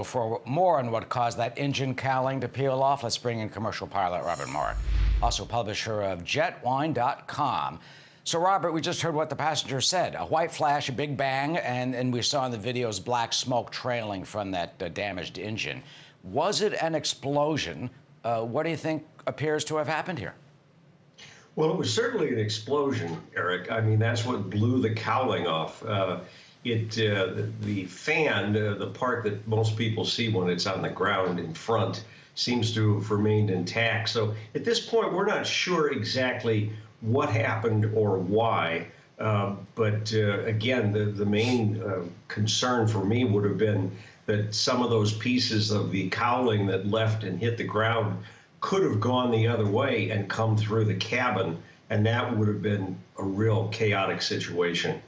For more on what caused that engine cowling to peel off, let's bring in commercial pilot Robert Moore, also publisher of jetwine.com. So, Robert, we just heard what the passenger said. A white flash, a big bang, and we saw in the videos black smoke trailing from that damaged engine. Was it an explosion? What do you think appears to have happened here? Well, it was certainly an explosion, Eric. I mean, that's what blew the cowling off. The fan, the part that most people see when it's on the ground in front, seems to have remained intact. So at this point, we're not sure exactly what happened or why. But again, the main concern for me would have been that some of those pieces of the cowling that left and hit the ground could have gone the other way and come through the cabin, and that would have been a real chaotic situation.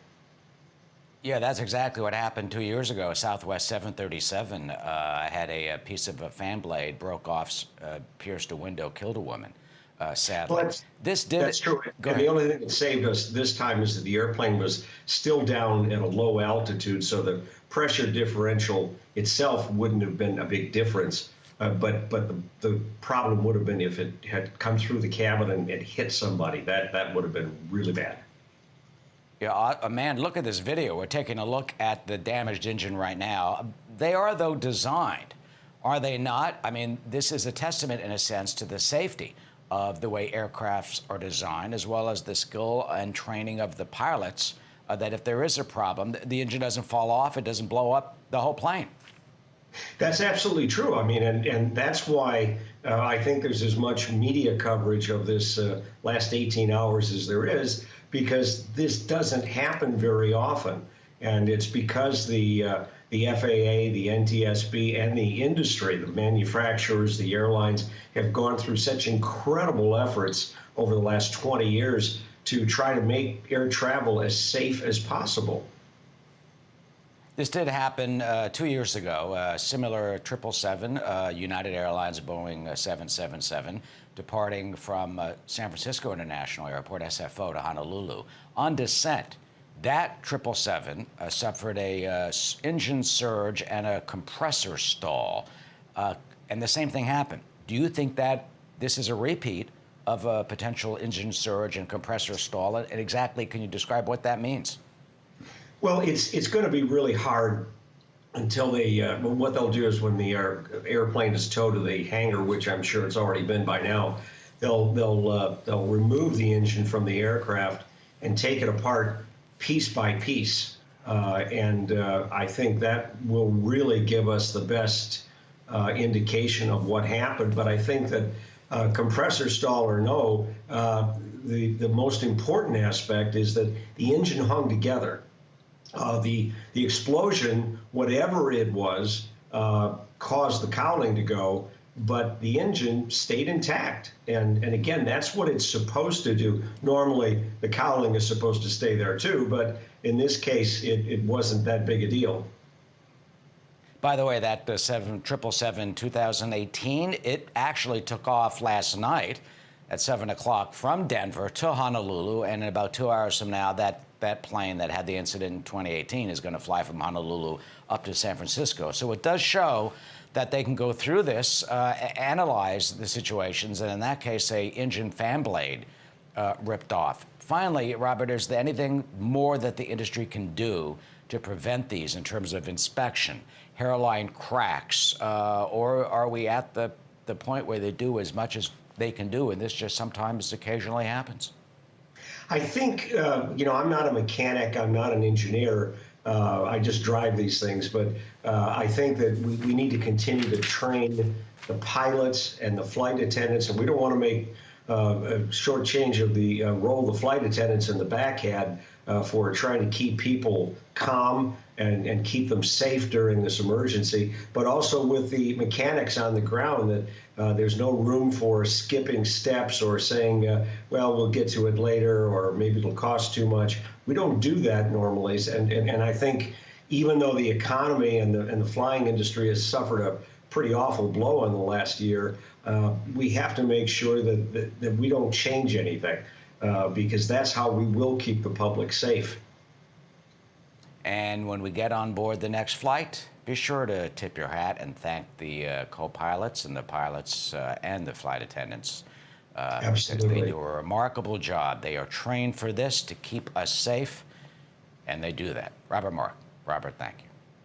Yeah, that's exactly what happened 2 years ago. Southwest 737 had a piece of a fan blade broke off, pierced a window, killed a woman, sadly. Well, that's true. And the only thing that saved us this time is that the airplane was still down at a low altitude, so the pressure differential itself wouldn't have been a big difference. But the problem would have been if it had come through the cabin and it hit somebody. That would have been really bad. Yeah, man, look at this video. We're taking a look at the damaged engine right now. They are, though, designed, are they not? I mean, this is a testament, in a sense, to the safety of the way aircrafts are designed, as well as the skill and training of the pilots, that if there is a problem, the engine doesn't fall off, it doesn't blow up the whole plane. That's absolutely true. I mean, and that's why I think there's as much media coverage of this last 18 hours as there is, because this doesn't happen very often. And it's because the FAA, the Ntsb, and the industry, the manufacturers, the airlines, have gone through such incredible efforts over the last 20 years to try to make air travel as safe as possible. This did happen 2 years ago. Similar 777, United Airlines, Boeing 777, departing from San Francisco International Airport, SFO, to Honolulu. On descent, that 777 suffered a engine surge and a compressor stall, and the same thing happened. Do you think that this is a repeat of a potential engine surge and compressor stall? And exactly, can you describe what that means? Well, it's going to be really hard until they, what they'll do is when the airplane is towed to the hangar, which I'm sure it's already been by now, they'll remove the engine from the aircraft and take it apart piece by piece. I think that will really give us the best indication of what happened. But I think that compressor stall or no, the most important aspect is that the engine hung together. The explosion, whatever it was, caused the cowling to go, but the engine stayed intact. And again, that's what it's supposed to do. Normally, the cowling is supposed to stay there too, but in this case, it wasn't that big a deal. By the way, that 777 2018, it actually took off last night at 7 o'clock from Denver to Honolulu, and in about 2 hours from now, that plane that had the incident in 2018 is going to fly from Honolulu up to San Francisco. So it does show that they can go through this, analyze the situations, and in that case, a engine fan blade ripped off. Finally, Robert, is there anything more that the industry can do to prevent these in terms of inspection, hairline cracks, or are we at the point where they do as much as they can do, and this just sometimes occasionally happens? I think, I'm not a mechanic, I'm not an engineer, I just drive these things, but I think that we need to continue to train the pilots and the flight attendants, and we don't want to make a short change of the role the flight attendants in the back had for trying to keep people calm and keep them safe during this emergency, but also with the mechanics on the ground that there's no room for skipping steps or saying, well, we'll get to it later, or maybe it'll cost too much. We don't do that normally. And I think even though the economy and the flying industry has suffered a pretty awful blow in the last year, we have to make sure that we don't change anything, because that's how we will keep the public safe. And when we get on board the next flight, be sure to tip your hat and thank the co-pilots and the pilots and the flight attendants. Because they Absolutely. do a remarkable job. They are trained for this to keep us safe, and they do that. Robert Mark. Robert, thank you.